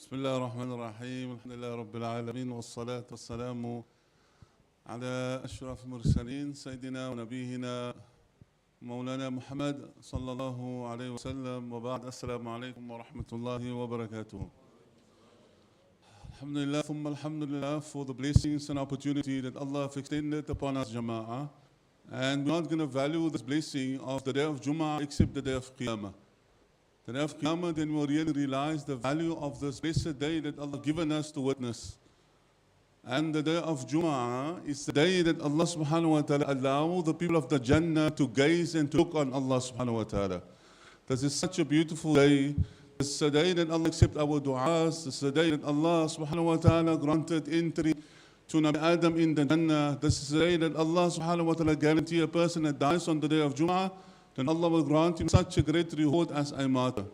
بسم الله الرحمن الرحيم الحمد لله رب العالمين والصلاة والسلام على أشرف المرسلين سيدنا ونبينا مولانا محمد صلى الله عليه وسلم وبعد السلام عليكم ورحمة الله وبركاته. Alhamdulillah, thumma alhamdulillah for the blessings and opportunity that Allah have extended upon us, Jumu'ah. And we're not going to value this blessing of the day of Jumu'ah except the day of Qiyamah. The day of Qiyamah, then we'll really realize the value of this blessed day that Allah given us to witness. And the day of Jumu'ah is the day that Allah subhanahu wa ta'ala allow the people of the Jannah to gaze and to look on Allah subhanahu wa ta'ala. This is such a beautiful day. This is a day that Allah accept our du'as. This is a day that Allah subhanahu wa ta'ala granted entry to Nabi Adam in the Jannah. This is a day that Allah subhanahu wa ta'ala guarantee a person that dies on the day of Jumu'ah, then Allah will grant him such a great reward as a martyr.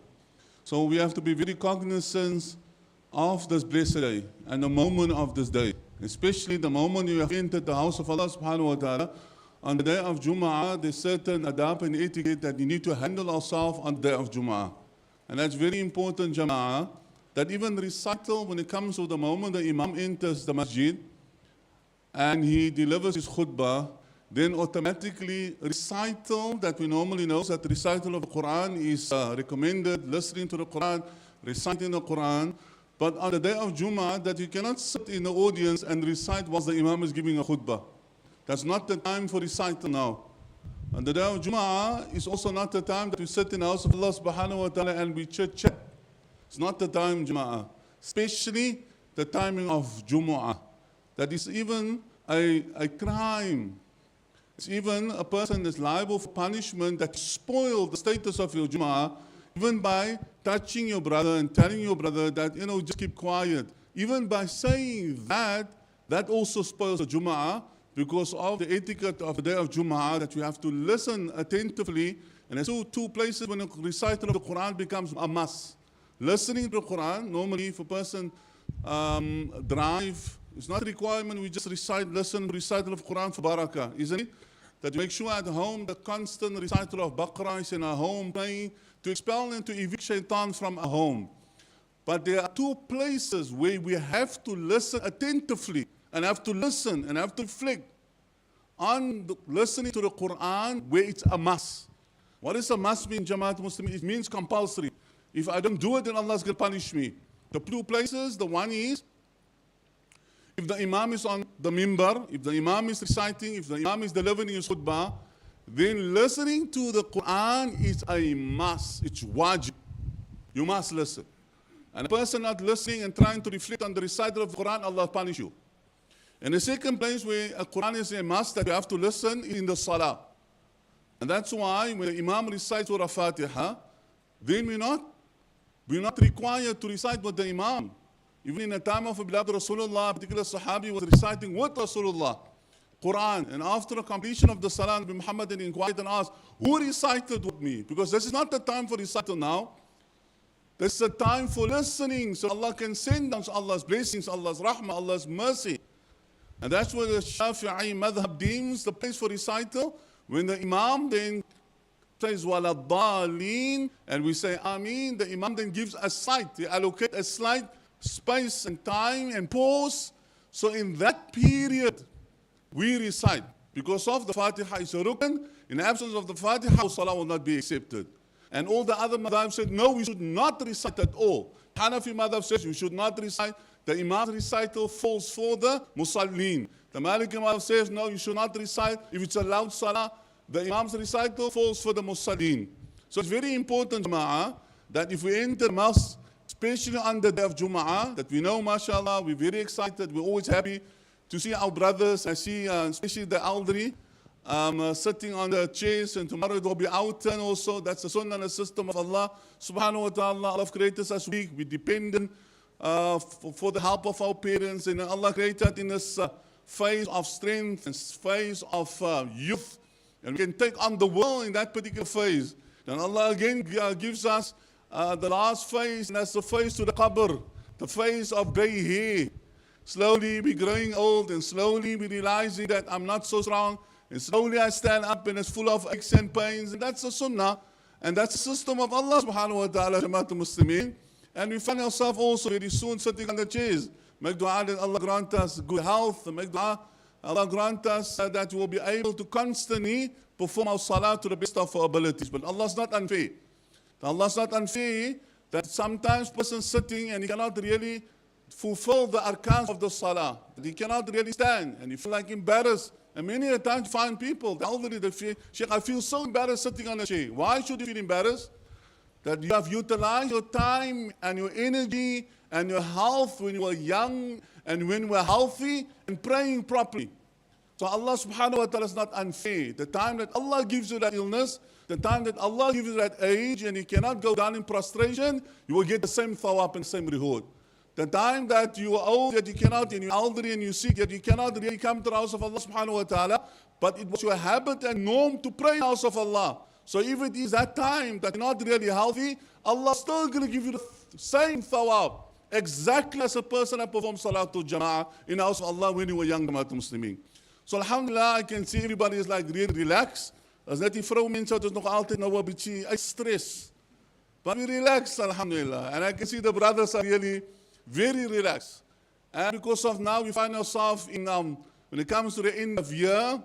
So we have to be very cognizant of this blessed day and the moment of this day, especially the moment you have entered the house of Allah subhanahu wa ta'ala. On the day of Jumu'ah, there's certain adab and etiquette that you need to handle ourselves on the day of Jumu'ah. And that's very important, Jama'ah, that even recital, when it comes to the moment the Imam enters the Masjid and he delivers his khutbah, then automatically recital that we normally know, that recital of the Quran is recommended, listening to the Quran, reciting the Quran. But on the day of Jumu'ah, that you cannot sit in the audience and recite whilst the Imam is giving a khutbah. That's not the time for recital now. On the day of Jumu'ah is also not the time that we sit in the house of Allah subhanahu wa ta'ala and we chit-chat. It's not the time, Jumu'ah. Especially the timing of Jumu'ah. That is even a crime. It's even a person that's liable for punishment that spoil the status of your Jumu'ah, even by touching your brother and telling your brother that, just keep quiet. Even by saying that, that also spoils the Jumu'ah, because of the etiquette of the day of Jumu'ah, that you have to listen attentively. And there's two places when a recital of the Quran becomes a must. Listening to the Quran, normally if a person drive, it's not a requirement, we just listen to recital of Quran for barakah, isn't it? That make sure at home the constant recital of Baqarah is in our home, praying to expel and to evict shaitan from our home. But there are two places where we have to listen attentively, and have to listen and have to reflect on listening to the Quran where it's a must. What does a must mean, Jama'at Muslimin? It means compulsory. If I don't do it, then Allah is going to punish me. The two places, the one is, if the Imam is on the mimbar, if the Imam is reciting, if the Imam is delivering his khutbah, then listening to the Quran is a must. It's wajib. You must listen. And a person not listening and trying to reflect on the recital of the Quran, Allah will punish you. And the second place where a Quran is a must that you have to listen is in the Salah. And that's why when the Imam recites Surah Fatiha, then we're not required to recite with the Imam. Even in the time of beloved Rasulullah, a particular Sahabi was reciting with Rasulullah Quran. And after the completion of the Salah, Nabi Muhammad then inquired and asked, who recited with me? Because this is not the time for recital now. This is the time for listening, so Allah can send us Allah's blessings, Allah's rahmah, Allah's mercy. And that's where the Shafi'i madhab deems the place for recital. When the Imam then says, Wala-d-dallin, and we say, Ameen, the Imam then gives a sight. They allocate a slight space and time and pause. So in that period, we recite. Because of the Fatiha is a rukn. In the absence of the Fatiha, Salah will not be accepted. And all the other madhab said, no, we should not recite at all. Hanafi madhab says, you should not recite. The Imam's recital falls for the Musallin. The Maliki madhab says, no, you should not recite. If it's a loud Salah, the Imam's recital falls for the Musallin. So it's very important, Jama'ah, that if we enter mosque, especially on the day of Jumu'ah, that we know, mashallah, we're very excited, we're always happy to see our brothers. I see especially the elderly sitting on the chairs, and tomorrow it will be our turn also. That's the sunnah and the system of Allah subhanahu wa ta'ala. Allah created us weak, we're dependent for the help of our parents, and Allah created in this phase of strength and phase of youth, and we can take on the world in that particular phase. And Allah again gives us the last phase, and that's the phase to the qabr, the phase of gray hair. Slowly we're growing old, and slowly we're realizing that I'm not so strong, and slowly I stand up and it's full of aches and pains, and that's the sunnah, and that's the system of Allah subhanahu wa ta'ala, Jama'at Muslimin. And we find ourselves also very soon sitting on the chairs. Make dua that Allah grant us good health. Make dua Allah grant us that we will be able to constantly perform our salah to the best of our abilities. But Allah is not unfair. Allah is not unfair that sometimes person sitting and he cannot really fulfill the arkans of the salah. He cannot really stand and you feel like embarrassed. And many a time you find people, the elderly, they feel, Sheikh, I feel so embarrassed sitting on a chair. Why should you feel embarrassed? That you have utilized your time and your energy and your health when you were young and when you were healthy and praying properly. So Allah subhanahu wa ta'ala is not unfair. The time that Allah gives you that illness, the time that Allah gives you that age and you cannot go down in prostration, you will get the same thawab and same reward. The time that you are old, that you cannot, and you're elderly and you're sick, that you cannot really come to the house of Allah subhanahu wa ta'ala, but it was your habit and norm to pray in the house of Allah. So if it is that time that you're not really healthy, Allah is still going to give you the same thawab, exactly as a person that performs salatul jama'ah in the house of Allah when you were young, Muslimin. So alhamdulillah, I can see everybody is like really relaxed. As net die vrouwmense wat ons nog altyd nou 'n bietjie stress. But we relax, alhamdulillah. And I can see the brothers are really very relaxed. And because of now, we find ourselves in, when it comes to the end of year,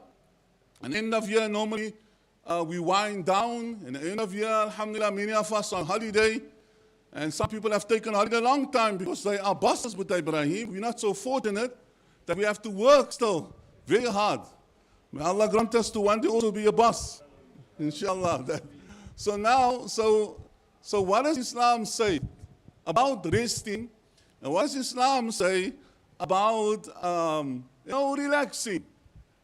and end of year normally we wind down. And the end of year, alhamdulillah, many of us are on holiday. And some people have taken holiday a long time because they are bosses with Ibrahim. We're not so fortunate that we have to work still very hard. May Allah grant us to one day also be a boss, inshallah. So now, so what does Islam say about resting? And what does Islam say about relaxing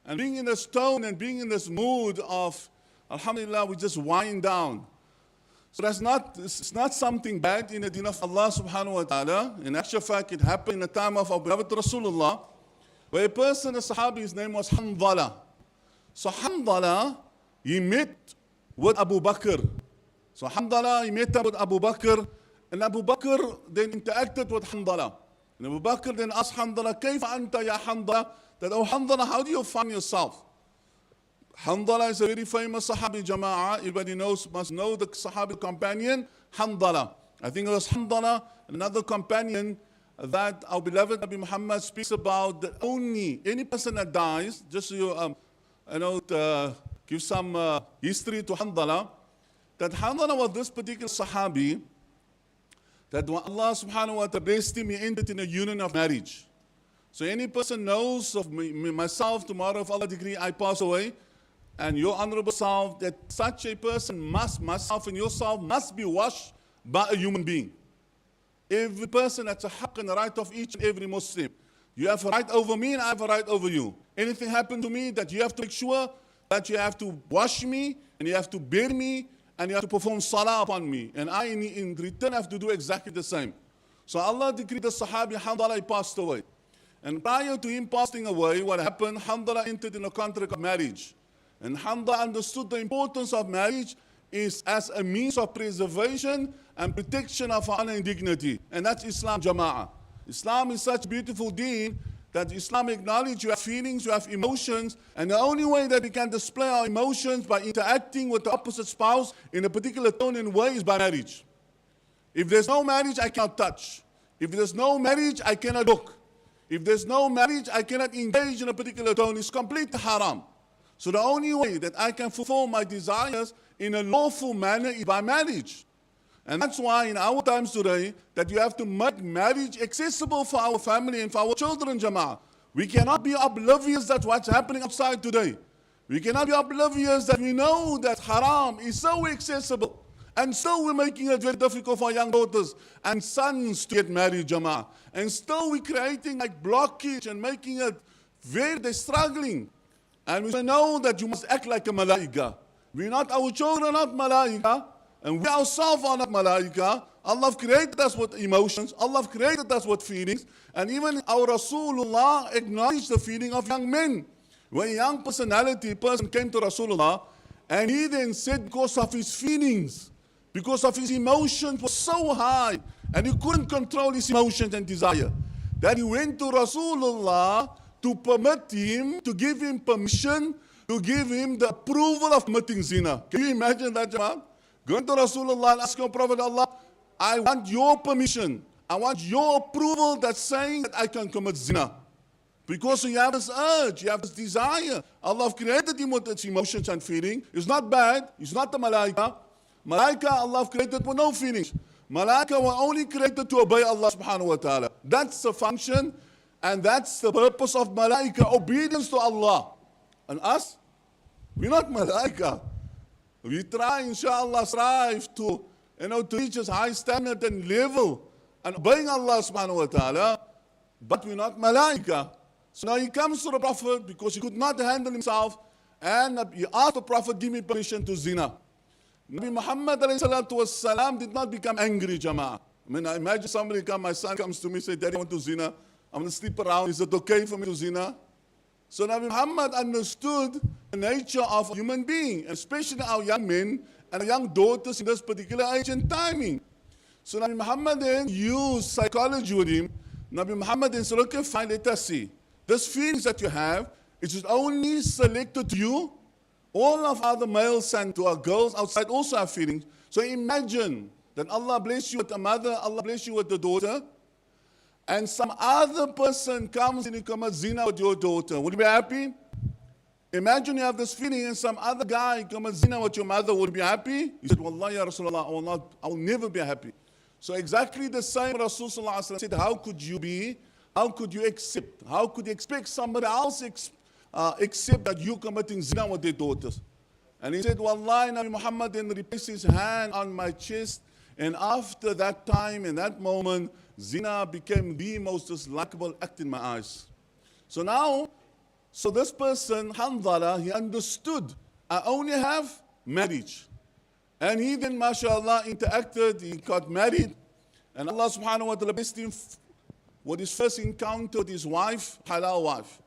and being in this tone and being in this mood of, alhamdulillah, we just wind down. So it's not something bad in the deen of Allah subhanahu wa ta'ala. In actual fact, it happened in the time of our beloved Rasulullah, where a person, a Sahabi, his name was Hanzala. So Hanzala, he met with Abu Bakr. So Hanzala, he met up with Abu Bakr, and Abu Bakr then interacted with Hanzala. And Abu Bakr then asked Hanzala, Kayfa anta ya Hanzala? That, oh Hanzala, how do you find yourself? Hanzala is a very famous Sahabi Jama'ah. Everybody must know the Sahabi companion, Hanzala. I think it was Hanzala, another companion that our beloved Nabi Muhammad speaks about, that only any person that dies, just so you give some history to Hanzala, that Hanzala was this particular Sahabi, that when Allah subhanahu wa ta'ala blessed him, he entered in a union of marriage. So any person knows of myself, tomorrow if Allah decree I pass away, and your honorable self, that such a person myself and yourself must be washed by a human being. Every person has a haqq and a right of each and every Muslim. You have a right over me and I have a right over you. Anything happen to me, that you have to make sure that you have to wash me and you have to bear me and you have to perform salah upon me. And I in return have to do exactly the same. So Allah decreed the Sahabi Hanzala, he passed away. And prior to him passing away, what happened? Hanzala entered in a contract of marriage. And Hanzala understood the importance of marriage is as a means of preservation and protection of honor and dignity. And that's Islam Jama'ah. Islam is such beautiful deen that Islam acknowledges you have feelings, you have emotions, and the only way that we can display our emotions by interacting with the opposite spouse in a particular tone and way is by marriage. If there's no marriage, I cannot touch. If there's no marriage, I cannot look. If there's no marriage, I cannot engage in a particular tone. It's completely haram. So the only way that I can fulfill my desires in a lawful manner is by marriage. And that's why in our times today, that you have to make marriage accessible for our family and for our children, Jama'ah. We cannot be oblivious that what's happening outside today. We cannot be oblivious that we know that haram is so accessible. And still we're making it very difficult for young daughters and sons to get married, Jama'ah. And still we're creating like blockage and making it they're struggling. And we know that you must act like a malaika. Our children are not malaika. And we ourselves are not malaika. Allah created us with emotions. Allah created us with feelings. And even our Rasulullah acknowledged the feeling of young men. When a young person came to Rasulullah, and he then said because of his feelings, because of his emotions was so high, and he couldn't control his emotions and desire, that he went to Rasulullah to permit him, to give him permission, to give him the approval of committing zina. Can you imagine that, Jama'ah? Going to Rasulullah and asking Prophet Allah, I want your permission. I want your approval that's saying that I can commit zina. Because you have this urge, you have this desire. Allah created him with its emotions and feelings. It's not bad. It's not the malaika. Malaika, Allah created with no feelings. Malaika were only created to obey Allah subhanahu wa ta'ala. That's the function and that's the purpose of malaika, obedience to Allah. And us, we're not malaika. We try, inshallah, strive to, to reach this high standard and level and obeying Allah subhanahu wa ta'ala, but we're not malaika. So now he comes to the Prophet because he could not handle himself and he asked the Prophet, give me permission to zina. Nabi Muhammad ﷺ did not become angry, Jama'ah. I mean, I imagine somebody my son comes to me and says, Daddy, I want to zina. I'm going to sleep around. Is it okay for me to zina? So Nabi Muhammad understood the nature of a human being, especially our young men and our young daughters in this particular age and timing. So Nabi Muhammad then used psychology with him. Nabi Muhammad then said, okay, fine, let us see. This feelings that you have, it is only selected to you. All of other males and to our girls outside also have feelings. So imagine that Allah bless you with a mother, Allah bless you with a daughter, and some other person comes and he commits zina with your daughter. Would you be happy? Imagine you have this feeling and some other guy commits zina with your mother. Would you be happy? He said, Wallahi ya Rasulullah, I will never be happy. So exactly the same Rasulullah said, how could you accept? How could you expect somebody else accept that you committing zina with their daughters? And he said, Wallahi, Nabi Muhammad then replaced his hand on my chest. And after that time, in that moment, zina became the most dislikable act in my eyes. So now, this person, Hanzala, he understood, I only have marriage. And he then, mashallah, interacted, he got married. And Allah subhanahu wa ta'ala blessed him with his first encounter with his wife, halal wife.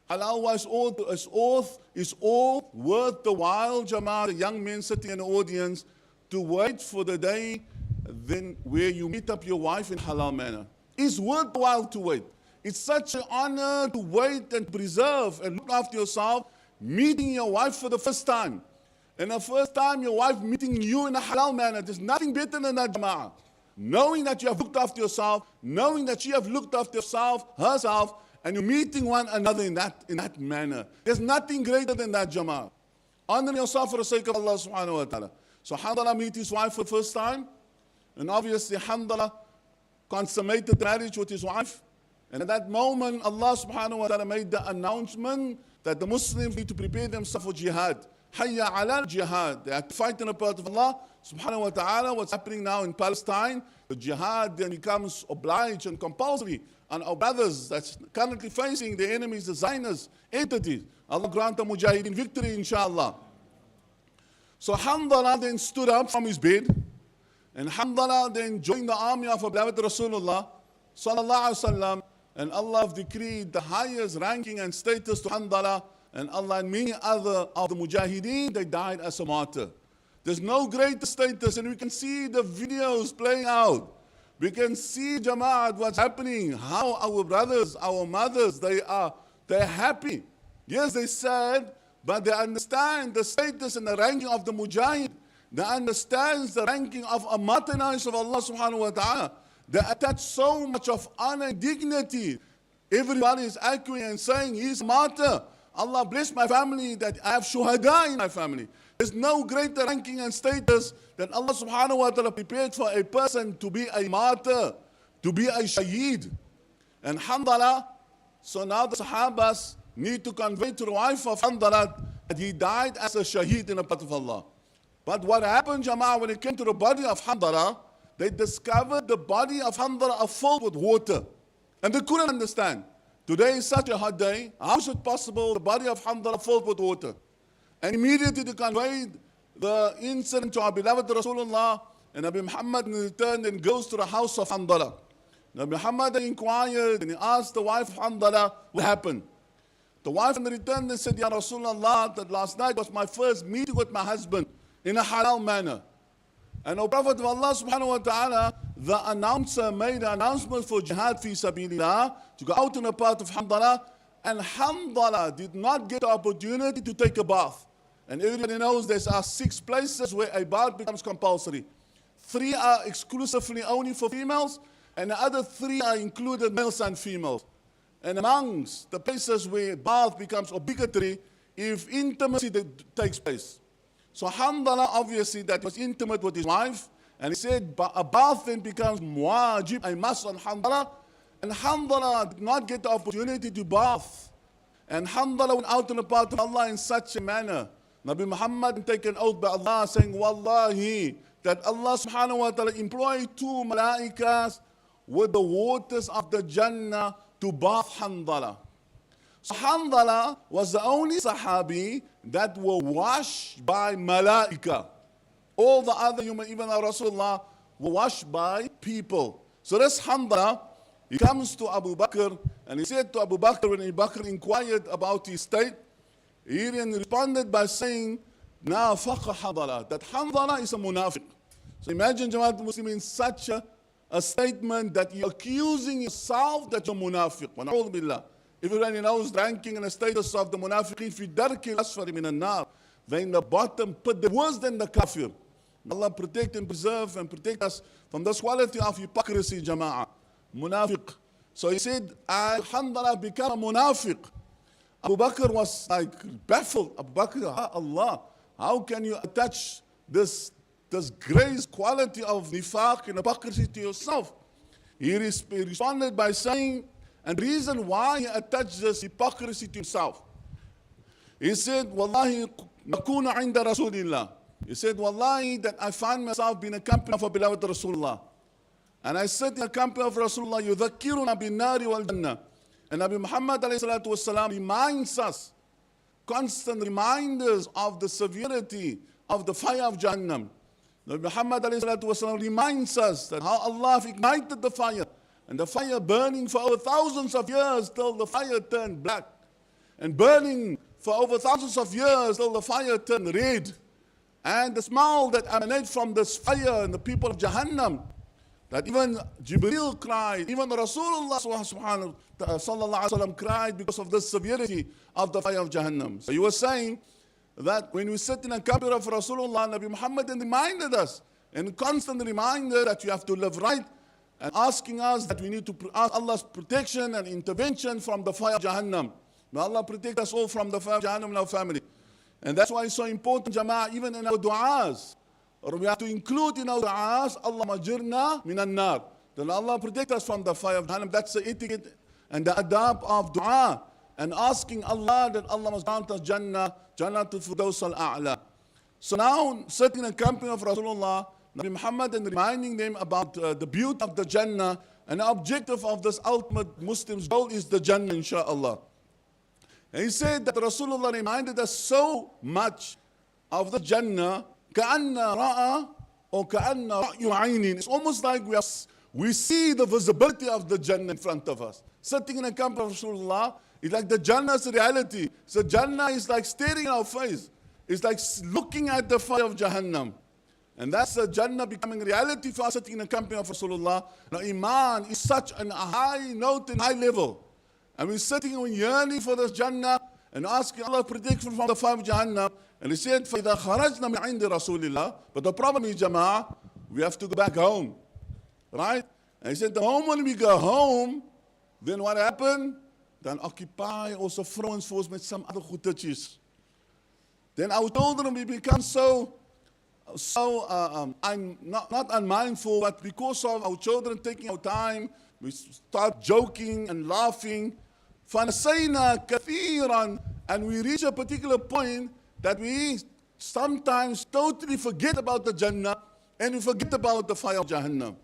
Halal wife is all worth the while, Jama'ah, the young men sitting in the audience, to wait for the day then where you meet up your wife in halal manner. It's worth the while to wait. It's such an honor to wait and preserve and look after yourself, meeting your wife for the first time. And the first time your wife meeting you in a halal manner, there's nothing better than that, Jama'ah. Knowing that you have looked after yourself, knowing that she have looked after herself, and you're meeting one another in that manner. There's nothing greater than that, Jama'ah. Honor yourself for the sake of Allah subhanahu wa ta'ala. So Hanzala met his wife for the first time. And obviously Hanzala consummated marriage with his wife. And at that moment, Allah subhanahu wa ta'ala made the announcement that the Muslims need to prepare themselves for jihad. Hayya ala jihad. They are fighting a part of Allah subhanahu wa ta'ala. What's happening now in Palestine, the jihad then becomes obliged and compulsory on our brothers that's currently facing the enemies, the Zionist entities. Allah grant the Mujahideen victory, inshallah. So Hanzala then stood up from his bed, and Hanzala then joined the army of our beloved Rasulullah sallallahu alaihi wasallam, and Allah decreed the highest ranking and status to Hanzala, and Allah and many other of the Mujahideen, they died as a martyr. There's no greater status, and we can see the videos playing out. We can see, Jama'at, what's happening, how our brothers, our mothers, they're happy. Yes, they sad, but they understand the status and the ranking of the Mujahid. They understand the ranking of a martyrs of Allah subhanahu wa ta'ala. They attach so much of honor and dignity. Everybody is echoing and saying, he's a martyr. Allah bless my family that I have shuhada in my family. There's no greater ranking and status than Allah subhanahu wa ta'ala prepared for a person to be a martyr, to be a shaheed. And Hanzala, so now the Sahabas need to convey to the wife of Hanzala that he died as a shaheed in the path of Allah. But what happened, Jama'ah, when it came to the body of Hanzala, they discovered the body of Hanzala filled with water. And they couldn't understand. Today is such a hot day. How is it possible the body of Hanzala filled with water? And immediately they conveyed the incident to our beloved Rasulullah, and Nabi Muhammad returned and goes to the house of Hanzala. Nabi Muhammad inquired and he asked the wife of Hanzala what happened. The wife returned and said, Ya Rasulullah, that last night was my first meeting with my husband in a halal manner. And O Prophet of Allah subhanahu wa ta'ala, the announcer made an announcement for jihad fi sabilillah to go out in a part of Hanzala, and Hanzala did not get the opportunity to take a bath. And everybody knows there are 6 places where a bath becomes compulsory. 3 are exclusively only for females, and the other 3 are included males and females. And amongst the places where bath becomes obligatory, if intimacy takes place. So Hamdallah, obviously, that was intimate with his wife, and he said a bath then becomes wajib, a must on Hamdallah, and Hamdallah did not get the opportunity to bath. And Hamdallah went out on the path of Allah in such a manner. Nabi Muhammad take an oath by Allah saying, Wallahi, that Allah subhanahu wa ta'ala employed 2 malaikas with the waters of the Jannah to bath Hamdallah. So Hamdallah was the only Sahabi that were washed by malaika. All the other human, even Rasulullah, were washed by people. So this Hamdallah, he comes to Abu Bakr, and he said to Abu Bakr, when Abu Bakr inquired about his state, he responded by saying, Na faqa Hamdallah, that Hamdallah is a munafiq. So imagine Jama'at Muslim in such a statement that you're accusing yourself that you're munafiq. Wa na'udhu billah. Everybody knows the ranking and the status of the munafiqeen fi darki al-asfali min al-nar. They're in the bottom pit, they're worse than the kafir. Allah protect and preserve and protect us from this quality of hypocrisy, Jama'ah. Munafiq. So he said, Alhamdulillah, become a munafiq. Abu Bakr was like baffled. Abu Bakr, Allah, how can you attach this grace quality of nifaq and hypocrisy to yourself? He responded by saying, and the reason why he attached this hypocrisy to himself. He said, Wallahi, nakuna inda Rasulillah. He said, Wallahi, that I find myself being a company of a beloved Rasulullah. And I sit in the company of Rasulullah, yudhakkiruna bin nari wal jannah. And Nabi Muhammad alayhi salatu wasalam reminds us, constant reminders of the severity of the fire of Jahannam. Nabi Muhammad alayhi salatu wasalam reminds us that how Allah ignited the fire, and the fire burning for over thousands of years till the fire turned black, and burning for over thousands of years till the fire turned red. And the smell that emanates from this fire and the people of Jahannam, that even Jibreel cried, even Rasulullah sallallahu alaihi wasallam cried because of the severity of the fire of Jahannam. So you were saying that when we sit in a company of Rasulullah, Nabi Muhammad reminded us, and constant reminder that you have to live right, and asking us that we need to ask Allah's protection and intervention from the fire of Jahannam. May Allah protect us all from the fire of Jahannam and our family. And that's why it's so important, Jama'ah, even in our du'as. Or we have to include in our du'as, Allah majirna minan nar. Then Allah protect us from the fire of Jahannam. That's the etiquette and the adab of du'a. And asking Allah that Allah must grant us Jannah, Jannatul Firdaus al-A'la. So now, sitting in the company of Rasulullah, Nabi Muhammad, and reminding them about the beauty of the Jannah, and the objective of this ultimate Muslim's goal is the Jannah, inshaAllah. And he said that Rasulullah reminded us so much of the Jannah, كَأَنَّ رَأَى or كَأَنَّ رَأْيُ عَيْنٍ. It's almost like we see the visibility of the Jannah in front of us. Sitting in a camp of Rasulullah, it's like the Jannah is reality. So Jannah is like staring in our face. It's like looking at the fire of Jahannam. And that's the Jannah becoming reality for us sitting in the company of Rasulullah. Now Iman is such a high note and high level. And we're sitting and yearning for this Jannah and asking Allah protection from the fire of Jahannam. And he said, فَإِذَا خَرَجْنَا مِنْ عِنْدِ رَسُولِ اللَّهِ. But the problem is, Jama'ah, we have to go back home. Right? And he said, the moment we go home, then what happened? Then occupy also vrouwens voor ons met some other goedertjes. Then our children will become not unmindful, but because of our children taking our time, we start joking and laughing. فَنَسَيْنَا كَثِيرًا. And we reach a particular point that we sometimes totally forget about the Jannah and we forget about the fire of Jahannam.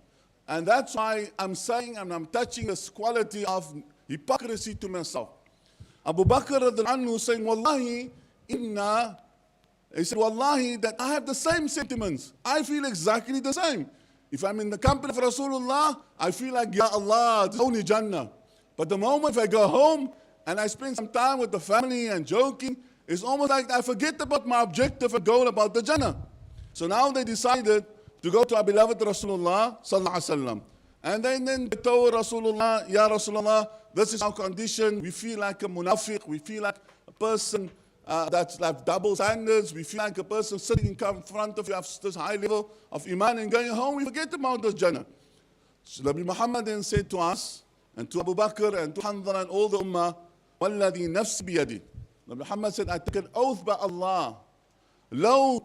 And that's why I'm saying, and I'm touching this quality of hypocrisy to myself. Abu Bakr radhiallahu anhu saying, Wallahi, he said, Wallahi, that I have the same sentiments. I feel exactly the same. If I'm in the company of Rasulullah, I feel like, Ya Allah, it's only Jannah. But the moment I go home and I spend some time with the family and joking, it's almost like I forget about my objective and goal about the Jannah. So now they decided to go to our beloved Rasulullah sallallahu alaihi wasallam. And then they told Rasulullah, Ya Rasulullah, this is our condition. We feel like a munafiq. We feel like a person that's like double standards. We feel like a person sitting in front of you has this high level of iman and going home, we forget about this Jannah. So Nabi Muhammad then said to us, and to Abu Bakr and to Hanzala and all the Ummah, وَالَّذِي نَفْسِ بِيَدِي. Nabi Muhammad said, I take an oath by Allah, لو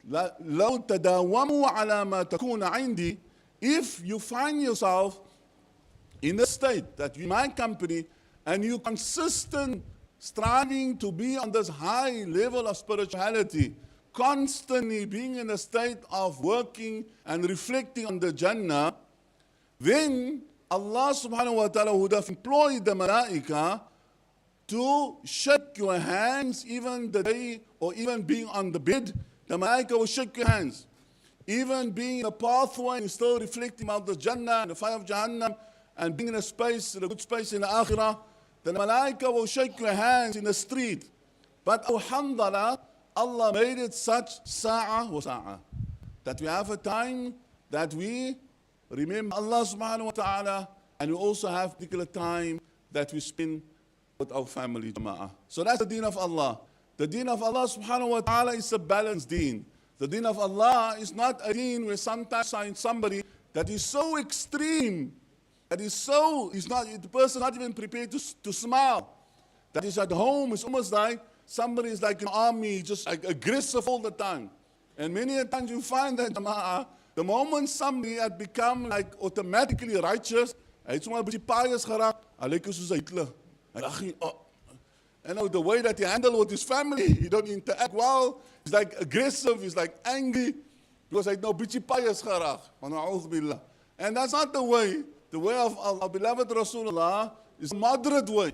تداوموا على ما تكون عندي, if you find yourself in a state that you're my company and you consistent striving to be on this high level of spirituality, constantly being in a state of working and reflecting on the Jannah, then Allah subhanahu wa ta'ala would have employed the malaika to shake your hands even the day, or even being on the bed, the malaika will shake your hands. Even being in a pathway and still reflecting about the Jannah and the fire of Jahannam, and being in a space, in a good space in the Akhirah, the malaika will shake your hands in the street. But alhamdulillah, Allah made it such sa'ah wa sa'ah, that we have a time that we remember Allah subhanahu wa ta'ala, and we also have particular time that we spend with our family, jama'ah. So that's the deen of Allah. The deen of Allah subhanahu wa ta'ala is a balanced deen. The deen of Allah is not a deen where sometimes find somebody that is so extreme, that is so, the person not even prepared to smile. That is at home, it's almost like somebody is like an army, just like aggressive all the time. And many times you find that, jama'ah, the moment somebody had become like automatically righteous, it's one of the pious geraakt, like Hitler. And the way that he handled with his family, he don't interact well. He's like aggressive, he's like angry, because I know bitchy pious geraakt. And that's not the way. The way of our beloved Rasulullah is a moderate way.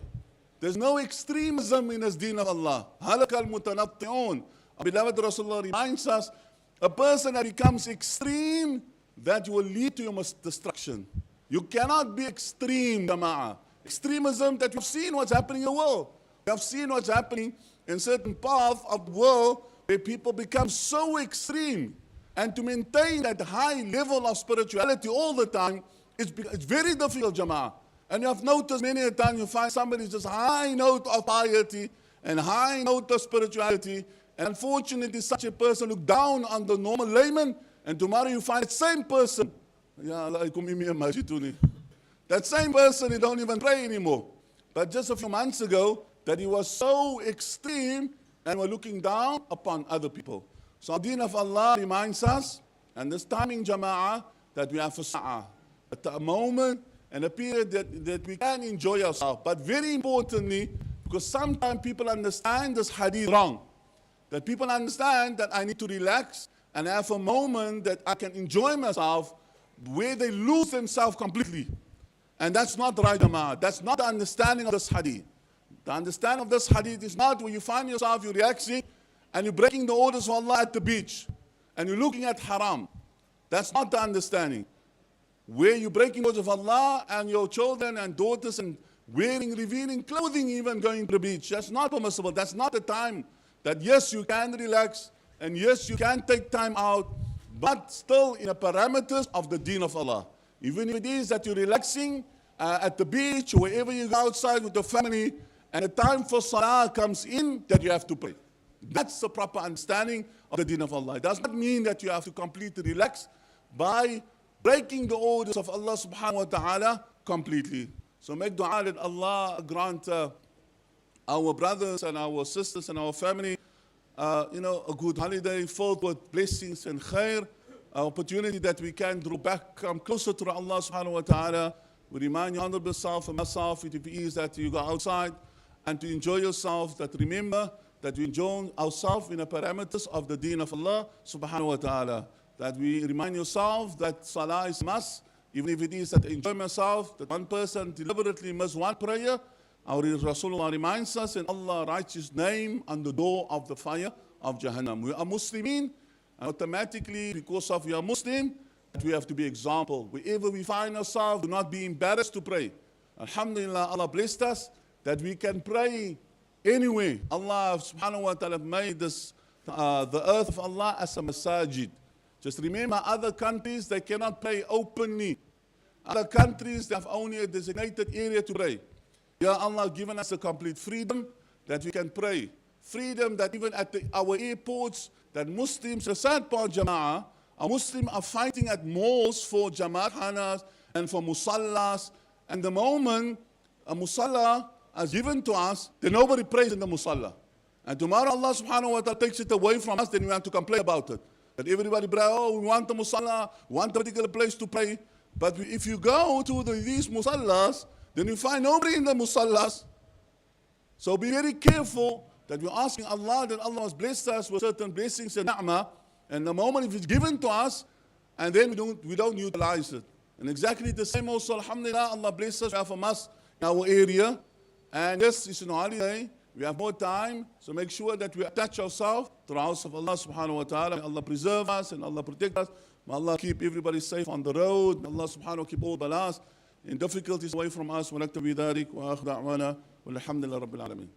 There's no extremism in this deen of Allah. Halakal mutanatti'un. Our beloved Rasulullah reminds us, a person that becomes extreme, that will lead to your destruction. You cannot be extreme, jama'ah. Extremism, that you've seen what's happening in the world. You have seen what's happening in certain parts of the world where people become so extreme. And to maintain that high level of spirituality all the time, it's very difficult, jama'ah. And you have noticed many a time you find somebody just high note of piety and high note of spirituality. And unfortunately, such a person look down on the normal layman, and tomorrow you find that same person. That same person, he don't even pray anymore. But just a few months ago, that he was so extreme and were looking down upon other people. So the deen of Allah reminds us, and this timing, jama'ah, that we have a sa'ah, a moment and a period that we can enjoy ourselves. But very importantly, because sometimes people understand this hadith wrong, that people understand that I need to relax and have a moment that I can enjoy myself, where they lose themselves completely. And that's not right, jama'ah. That's not the understanding of this hadith. The understanding of this hadith is not where you find yourself, you're relaxing, and you're breaking the orders of Allah at the beach, and you're looking at haram. That's not the understanding. Where you're breaking the orders of Allah and your children and daughters and wearing, revealing clothing, even going to the beach. That's not permissible. That's not the time that, yes, you can relax, and yes, you can take time out, but still in the parameters of the deen of Allah. Even if it is that you're relaxing at the beach, or wherever you go outside with the family, and the time for salah comes in, that you have to pray. That's the proper understanding of the deen of Allah. It does not mean that you have to completely relax by breaking the orders of Allah subhanahu wa ta'ala completely. So make dua that Allah grant our brothers and our sisters and our family, a good holiday filled with blessings and khair, opportunity that we can draw back, come closer to Allah subhanahu wa ta'ala. We remind you, honorable self and myself, if it is that you go outside and to enjoy yourself, that remember that we enjoy ourselves in the parameters of the deen of Allah subhanahu wa ta'ala. That we remind yourself that salah is must, even if it is that I enjoy myself, that one person deliberately missed one prayer. Our Rasulullah reminds us, and Allah writes his name on the door of the fire of Jahannam. We are Muslimin, and automatically, because of we are Muslim, we have to be example. Wherever we find ourselves, do not be embarrassed to pray. Alhamdulillah, Allah blessed us that we can pray anywhere. Allah subhanahu wa ta'ala made this, the earth of Allah as a masajid. Just remember, other countries, they cannot pray openly. Other countries, they have only a designated area to pray. Ya Allah given us a complete freedom, that we can pray. Freedom that even at our airports, that Muslims, the sad part, Jama'ah, Muslims are fighting at malls for Jamaat Hanas and for Musallas. And the moment a Musalla is given to us, then nobody prays in the Musalla. And tomorrow Allah subhanahu wa ta'ala takes it away from us, then we have to complain about it. That everybody pray, oh, we want the Musalla, we want a particular place to pray. But if you go to these Musallas, then you find nobody in the Musallas. So be very careful that we're asking Allah, that Allah has blessed us with certain blessings and ni'mah, and the moment if it's given to us, and then we don't utilize it. And exactly the same also, alhamdulillah, Allah bless us, we have a mosque in our area, and yes, it's an holiday, we have more time, so make sure that we attach ourselves to the house of Allah subhanahu wa ta'ala. May Allah preserve us and Allah protect us. May Allah keep everybody safe on the road. May Allah subhanahu wa ta'ala keep all balas and difficulties away from us. ونكتفي بذلك وآخر دعوانا والحمد لله رب العالمين.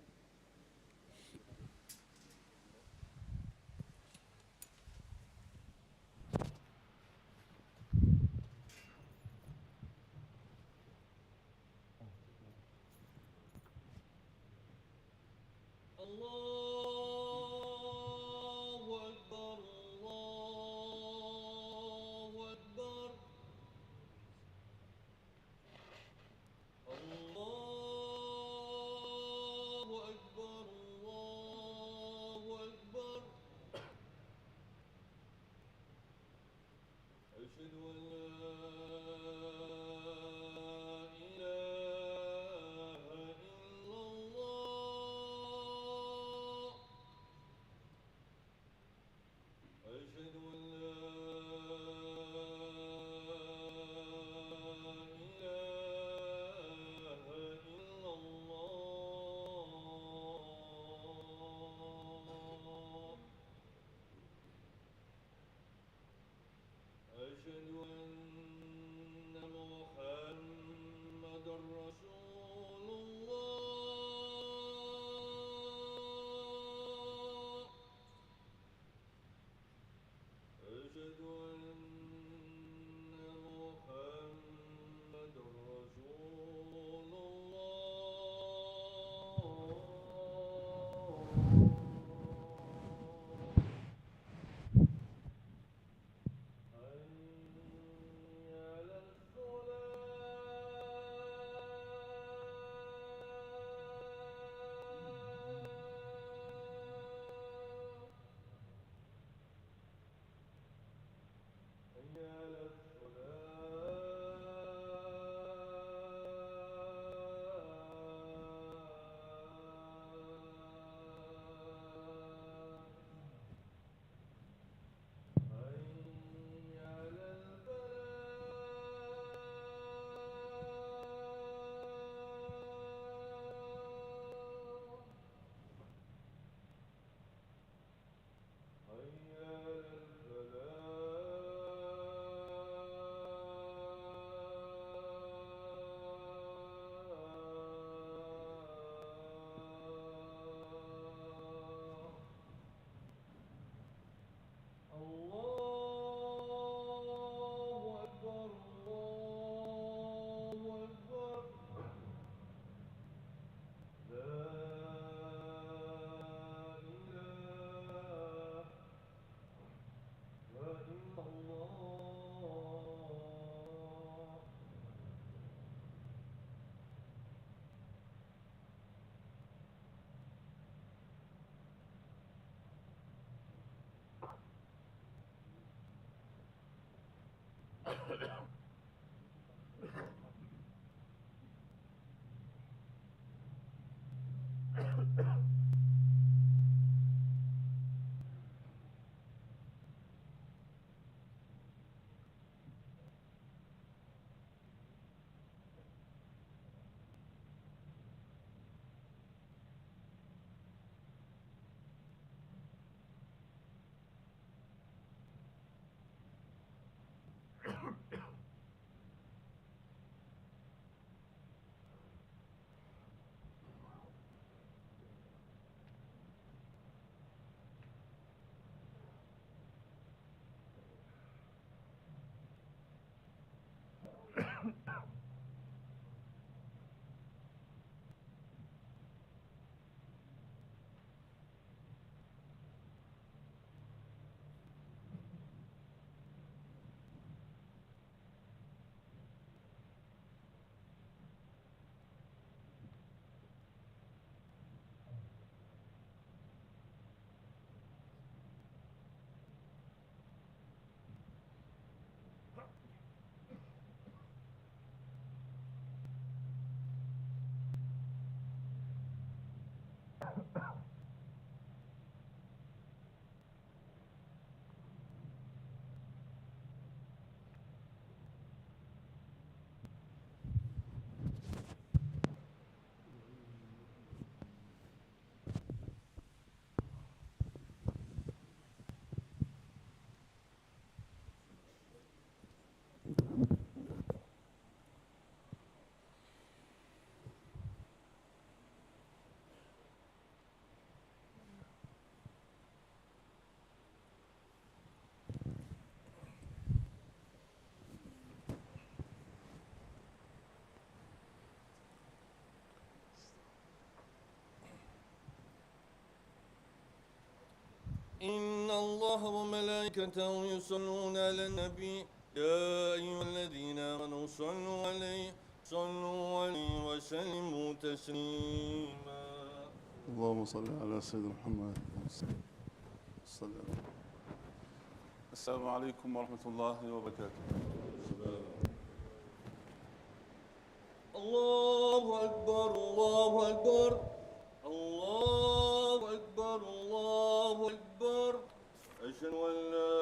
إن الله وملائكته يصلون على النبي يا أيها الذين آمنوا صلوا عليه وسلموا تسليما. اللهم صل على سيدنا محمد. صل على. السلام عليكم ورحمة الله وبركاته. الله أكبر الله أكبر الله أكبر الله أكبر أشهد أن لا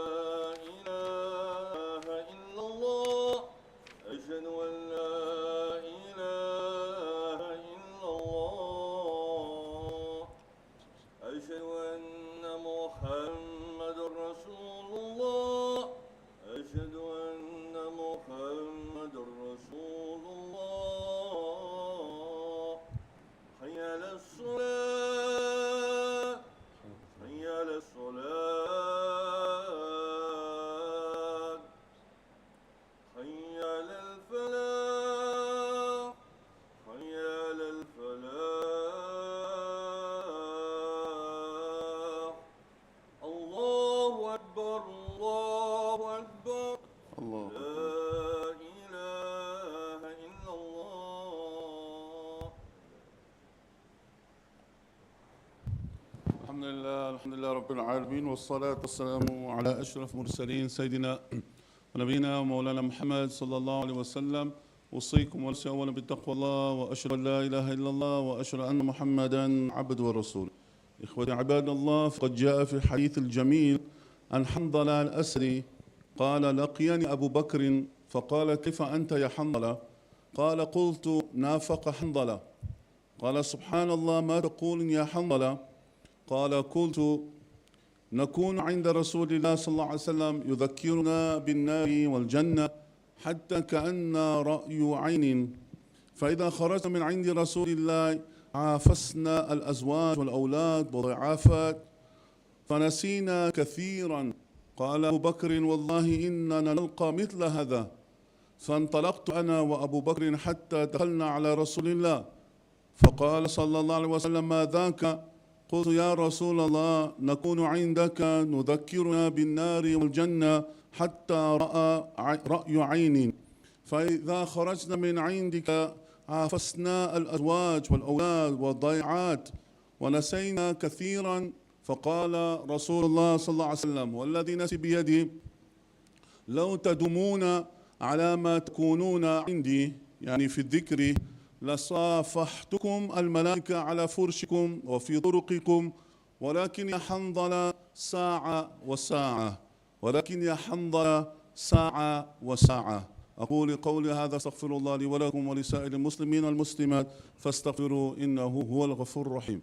إله إلا الله أشهد أن لا إله إلا الله أشهد أن محمد رسول الله أشهد أن محمد رسول الله حي على الصلاة حي على الصلاة حي على الفلاح حي على الفلاح. الله أكبر الله أكبر الله لا إله إلا الله. الحمد لله رب العالمين، والصلاة والسلام على أشرف المرسلين سيدنا ونبينا ومولانا محمد صلى الله عليه وسلم. أوصيكم ونفسي أولا بتقوى الله، وأشهد أن لا إله إلا الله، وأشهد أن محمدا عبده ورسوله. إخوتي عباد الله، فقد جاء في الحديث الجميل عن حنظلة الأسري قال: لقيني أبو بكر فقال: كيف أنت يا حنظلة؟ قال: قلت: نافق حنظلة. قال: سبحان الله، ما تقول يا حنظلة؟ قال: قلت: نكون عند رسول الله صلى الله عليه وسلم يذكرنا بالنار والجنة حتى كأن رأي عين، فإذا خرجنا من عند رسول الله عافسنا الأزواج والأولاد والضعافات فنسينا كثيرا. قال أبو بكر: والله إننا نلقى مثل هذا. فانطلقت أنا وأبو بكر حتى دخلنا على رسول الله، فقال صلى الله عليه وسلم: ما ذاك؟ قلت: يا رسول الله، نكون عندك نذكرنا بالنار والجنة حتى رأي عين، فإذا خرجنا من عندك عافسنا الأزواج والأولاد والضيعات ونسينا كثيرا. فقال رسول الله صلى الله عليه وسلم: والذي نفسي بيدي لو تدومون على ما تكونون عندي، يعني في الذكر، لصافحتكم الملائكة على فرشكم وفي طرقكم، ولكن يا حنظلة ساعة وساعة، ولكن يا حنظلة ساعة وساعة. أقول قولي هذا، استغفر الله لي ولكم ولسائر المسلمين والمسلمات فاستغفروه إنه هو الغفور الرحيم.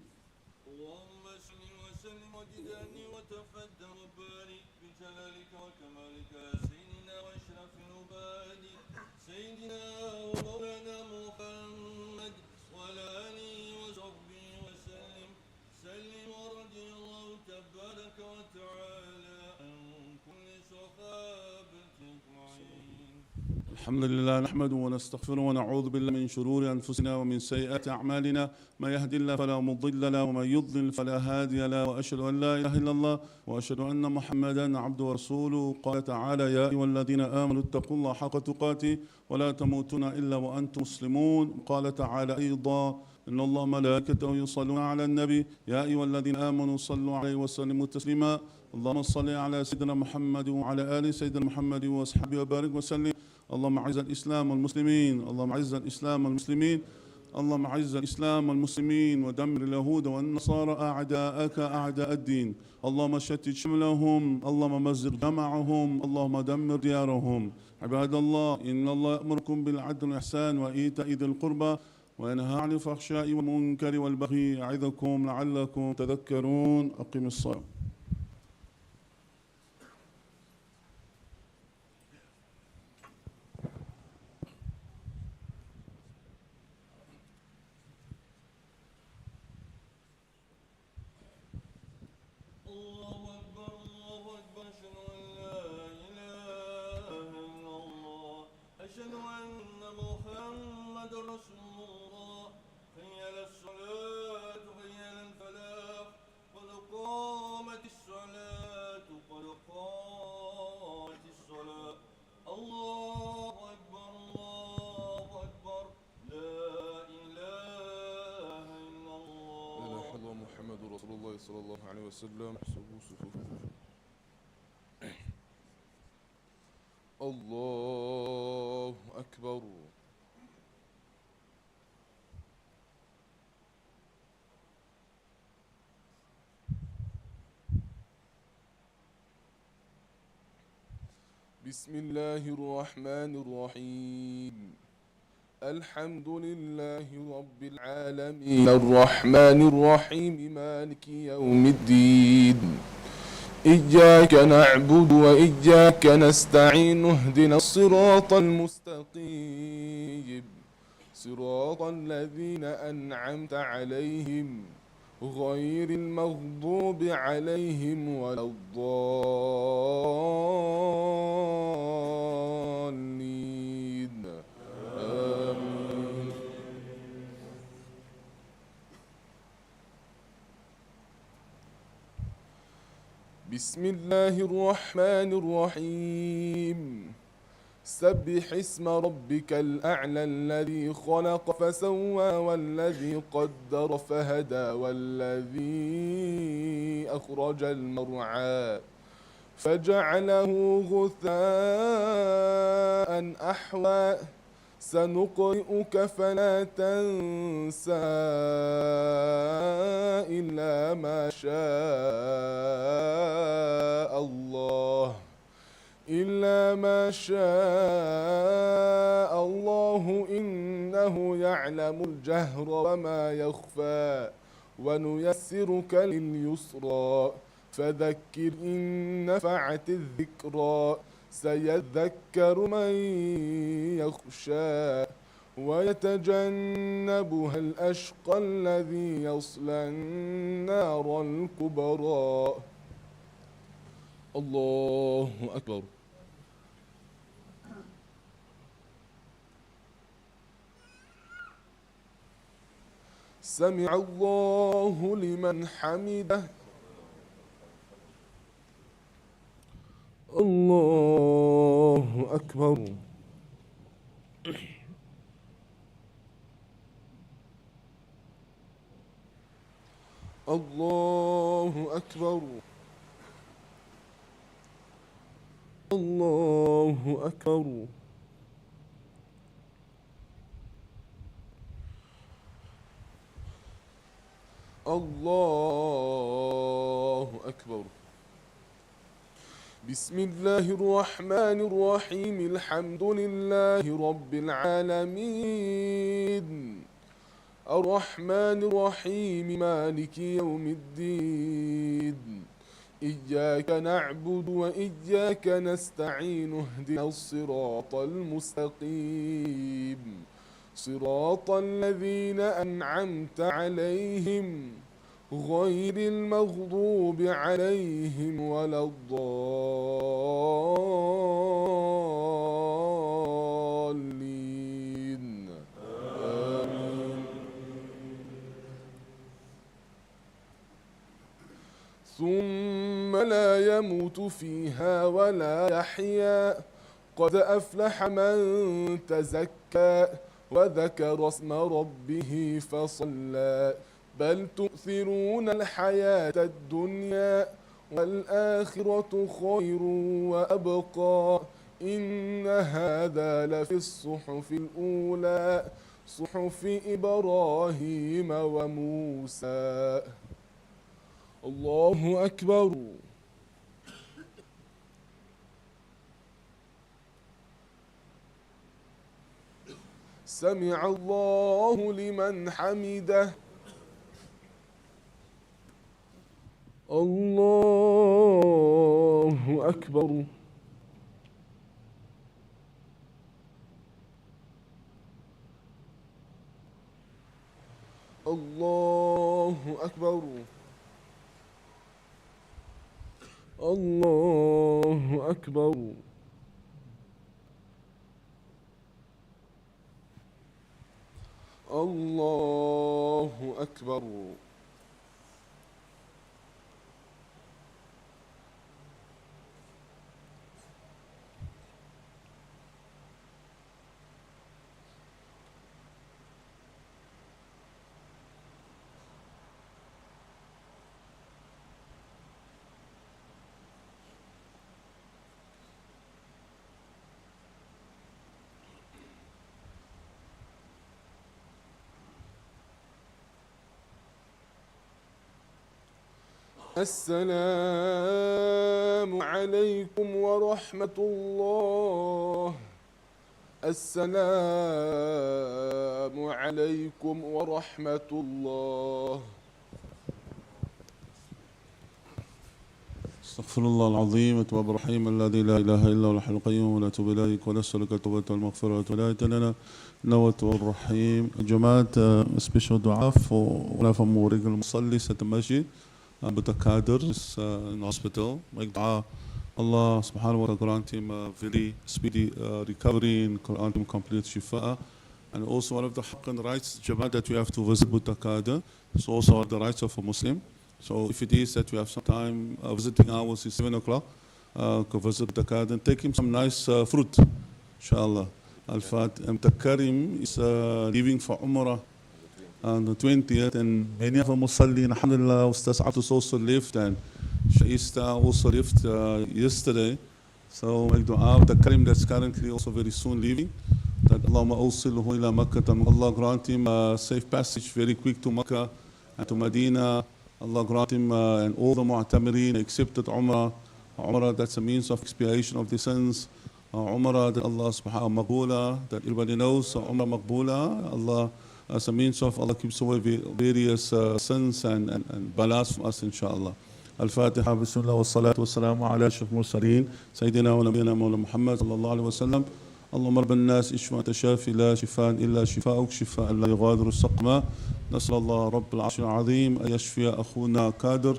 اللهم صل وسلم وجدني وتفضل وبارك بجلالك وكمالك يا سيدنا واشرف العباد سيدنا ومولانا محمد وعلى اله وصحبه وسلم. سلم ورضي الله تبارك وتعالى عن كل صحابه اجمعين. الحمد لله، نحمده ونستغفره ونعوذ بالله من شرور أنفسنا ومن سيئات أعمالنا، ما يهدي الله فلا مضل له ومن يضلل فلا هادي له، وأشهد أن لا إله إلا الله وأشهد أن محمدا عبده ورسوله. قال تعالى: يا أيها الذين آمنوا اتقوا الله حق تقاته ولا تموتن إلا وأنتم مسلمون. قال تعالى أيضا: إن الله ملائكته يصلون على النبي يا أيها الذين آمنوا صلوا عليه وسلموا تسليما. اللهم صل على سيدنا محمد وعلى آل سيدنا محمد وأصحابه وبارك وسلم. اللهم أعز الإسلام والمسلمين، اللهم أعز الإسلام والمسلمين، اللهم أعز الإسلام والمسلمين ودمر اليهود والنصارى أعداءك أعداء الدين. اللهم شتت شملهم، اللهم مزق جمعهم، اللهم دمر ديارهم. عباد الله، إن الله يأمركم بالعدل والإحسان وإيتاء ذي القربى وينهى عن الفحشاء والمنكر والبغي يعظكم لعلكم تذكرون. أقم الصلاة. أشهد أن محمد رسول الله. حي على الصلاة حي على الفلاح قد قامت الصلاة قد قامت الصلاة. الله أكبر الله أكبر لا إله إلا الله. لا إله إلا الله محمد رسول الله صلى الله عليه وسلم. احسبوا صفوفكم. الله أكبر. بسم الله الرحمن الرحيم. الحمد لله رب العالمين الرحمن الرحيم مالك يوم الدين. إياك نعبد وإياك نستعين اهدنا الصراط المستقيم صراط الذين أنعمت عليهم غير المغضوب عليهم ولا الضالين آمين. بسم الله الرحمن الرحيم. سبح اسم ربك الأعلى الذي خلق فسوى والذي قدر فهدى والذي أخرج المرعى فجعله غثاء أحوى سنقرئك فلا تنسى إلا ما شاء الله إنه يعلم الجهر وما يخفى ونيسرك لليسرى فذكر إن نفعت الذكرى سيذكر من يخشى ويتجنبها الأشقى الذي يصلى النار الكبرى. الله أكبر. سمع الله لمن حمده. الله أكبر. الله أكبر. الله أكبر. الله أكبر. بسم الله الرحمن الرحيم. الحمد لله رب العالمين الرحمن الرحيم مالك يوم الدين. إياك نعبد وإياك نستعين اهدنا الصراط المستقيم صراط الذين أنعمت عليهم غير المغضوب عليهم ولا الضالين آمين. ثم لا يموت فيها ولا يحيا قد أفلح من تزكى وذكر اسم ربه فصلى بل تؤثرون الحياة الدنيا والآخرة خير وأبقى إن هذا لفي الصحف الأولى صحف إبراهيم وموسى. الله أكبر. سمع الله لمن حمده. الله أكبر. الله أكبر. الله أكبر. الله أكبر. السلام عليكم ورحمة الله. السلام عليكم ورحمة الله. استغفر الله العظيم وتوب الرحيم الذي لا إله إلا هو الحي القيوم ولا توب إليك ونسألك التوبة والمغفرة ولا لنا نوة الرحيم. جماعة special dua for one of our regular musallis at the masjid, Abu Kader is in hospital. Make dua Allah subhanahu wa ta'ala grant him a very speedy recovery and grant him complete shifa. And also one of the haqq and rights Jamaat that we have to visit Abu Kader. It's also one of the rights of a Muslim. So if it is that we have some time, visiting hours is 7 o'clock, go visit the card and take him some nice fruit, inshallah. Al-Fat Karim is leaving for Umrah on the 20th, and many of the Musallin, alhamdulillah, Ustaz Atus also left, and Shaista also left yesterday. So make dua the Karim that's currently also very soon leaving, that Allahumma awsilhu ila Makkah, Allah grant him a safe passage very quick to Makkah and to Medina. Allah grant him and all the mu'tamireen accepted Umrah. Umrah that's a means of expiation of the sins. Umrah that Allah subhanahu wa ta'ala, that everybody knows, Umrah maqboola, Allah as a means of Allah keeps away various sins and balas from us, inshallah. Al-Fatiha, Bismillah, wa salatu wa salamu ala ashraf mursaleen, Sayyidina wa Nabiyina Mawla Muhammad sallallahu alayhi wa sallam. اللهم رب الناس اشف وانت شافي لا شفاء الا شفاءك شفاء لا يغادر سقما. نسال الله رب العرش العظيم ان يشفي اخونا كادر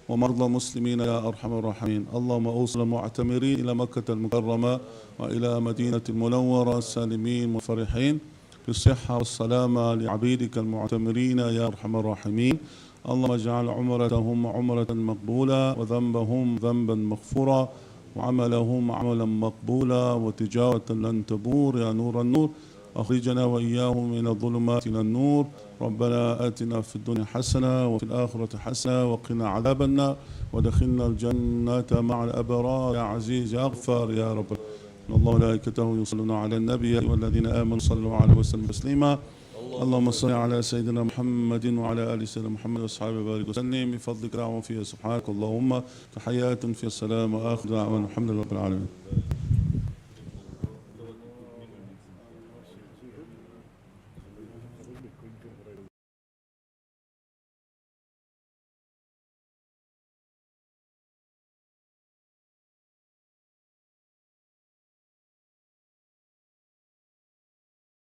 ومرضى المسلمين يا ارحم الراحمين. اللهم اوصل المعتمرين الى مكه المكرمه والى مدينه المنوره سالمين منفرحين بالصحه والسلامه لعبيدك المعتمرين يا ارحم الراحمين. اللهم اجعل عمرتهم عمره مقبوله وذنبهم ذنبا مغفورا وعملهم عملا مقبولا وتجارة لن تبور يا نور النور. أخرجنا وإياهم من الظلمات إلى النور. ربنا آتنا في الدنيا حسنة وفي الآخرة حسنة وقنا عذاب النار ودخلنا الجنة مع الأبرار يا عزيز يا غفار يا رب. إن الله وملائكته يصلون على النبي والذين آمنوا صلوا عليه وسلموا تسليما. اللهم صل على سيدنا محمد وعلى آل سيدنا محمد وأصحابه وبارك وسلم بفضلك دعوة فيها سبحانك اللهم تحيات في السلام وآخر دعوة الحمد لله رب العالمين.